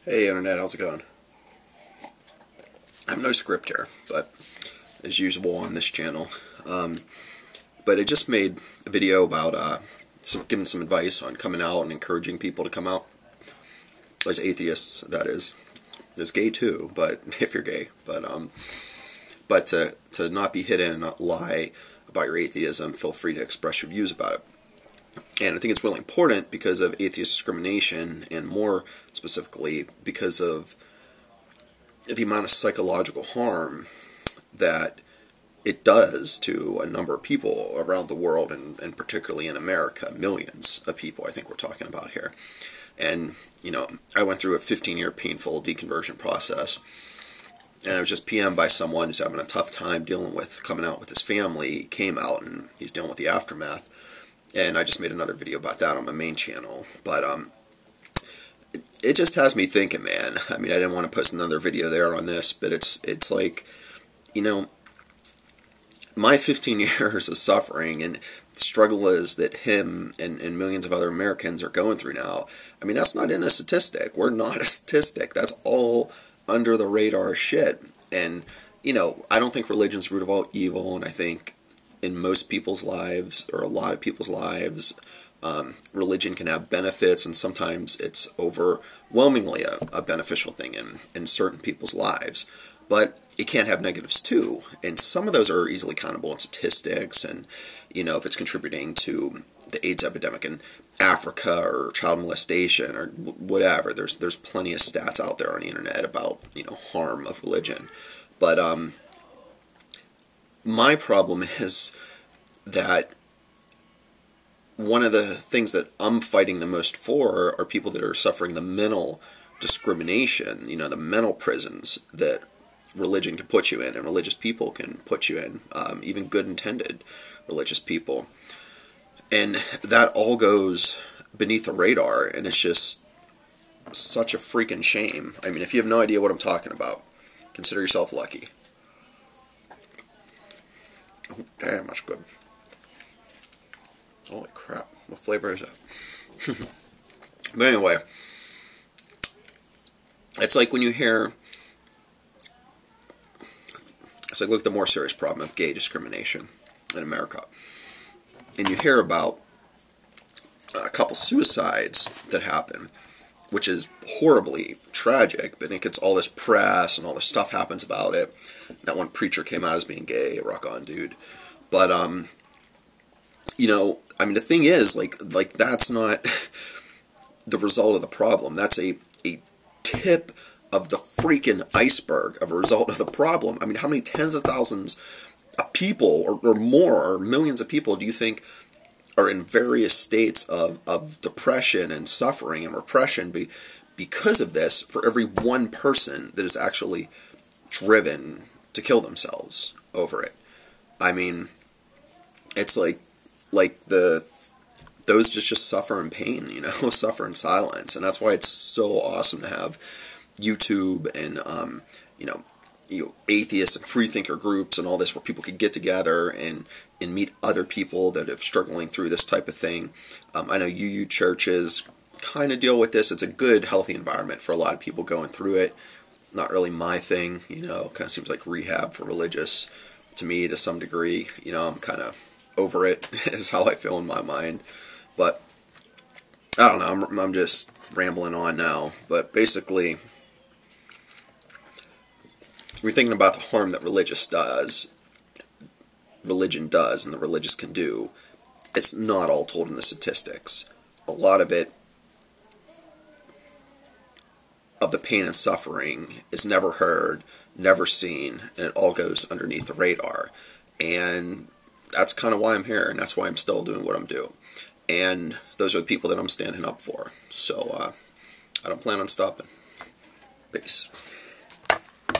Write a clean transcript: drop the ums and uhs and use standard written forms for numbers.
Hey Internet, how's it going? I have no script here, but as usual on this channel. But I just made a video about giving some advice on coming out and encouraging people to come out. As atheists, that is. As gay too, but if you're gay. But to not be hidden and not lie about your atheism, feel free to express your views about it. And I think it's really important because of atheist discrimination, and more specifically because of the amount of psychological harm that it does to a number of people around the world, and particularly in America, millions of people I think we're talking about here. And, you know, I went through a 15-year painful deconversion process, and I was just PM'd by someone who's having a tough time dealing with coming out with his family. He came out and he's dealing with the aftermath. And I just made another video about that on my main channel. But it just has me thinking, man. I mean, I didn't want to post another video there on this, but it's like, you know, my 15 years of suffering and struggle is that him and millions of other Americans are going through now. I mean, that's not in a statistic. We're not a statistic. That's all under the radar shit. And, you know, I don't think religion's the root of all evil, and I think in most people's lives, or a lot of people's lives, religion can have benefits, and sometimes it's overwhelmingly a beneficial thing in certain people's lives. But it can have negatives too, and some of those are easily countable in statistics, and, you know, if it's contributing to the AIDS epidemic in Africa or child molestation or whatever, there's plenty of stats out there on the internet about, you know, harm of religion. But my problem is that one of the things that I'm fighting the most for are people that are suffering the mental discrimination, you know, the mental prisons that religion can put you in, and religious people can put you in, even good-intended religious people. And that all goes beneath the radar, and it's just such a freaking shame. I mean, if you have no idea what I'm talking about, consider yourself lucky. Oh, damn, that's good. Holy crap, what flavor is that? But anyway, it's like when you hear, it's like, look at the more serious problem of gay discrimination in America. And you hear about a couple suicides that happen, which is horribly tragic, but it gets all this press and all this stuff happens about it. That one preacher came out as being gay, rock on dude. But, you know, I mean, the thing is, like that's not the result of the problem. That's a tip of the freaking iceberg of a result of the problem. I mean, how many tens of thousands of people, or more, or millions of people do you think are in various states of depression and suffering and repression because of this, for every one person that is actually driven to kill themselves over it? I mean, it's like those just suffer in pain, you know, suffer in silence. And that's why it's so awesome to have YouTube and, you know, atheist and freethinker groups and all this, where people can get together and meet other people that are struggling through this type of thing. I know UU churches kind of deal with this. It's a good, healthy environment for a lot of people going through it. Not really my thing, you know, kind of seems like rehab for religious to me to some degree. You know, I'm kind of over it, is how I feel in my mind. But I don't know, I'm just rambling on now. But basically, we're thinking about the harm that religion does, and the religious can do. It's not all told in the statistics. A lot of it, of the pain and suffering, is never heard, never seen, and it all goes underneath the radar. And that's kind of why I'm here, and that's why I'm still doing what I'm doing. And those are the people that I'm standing up for. So I don't plan on stopping. Peace.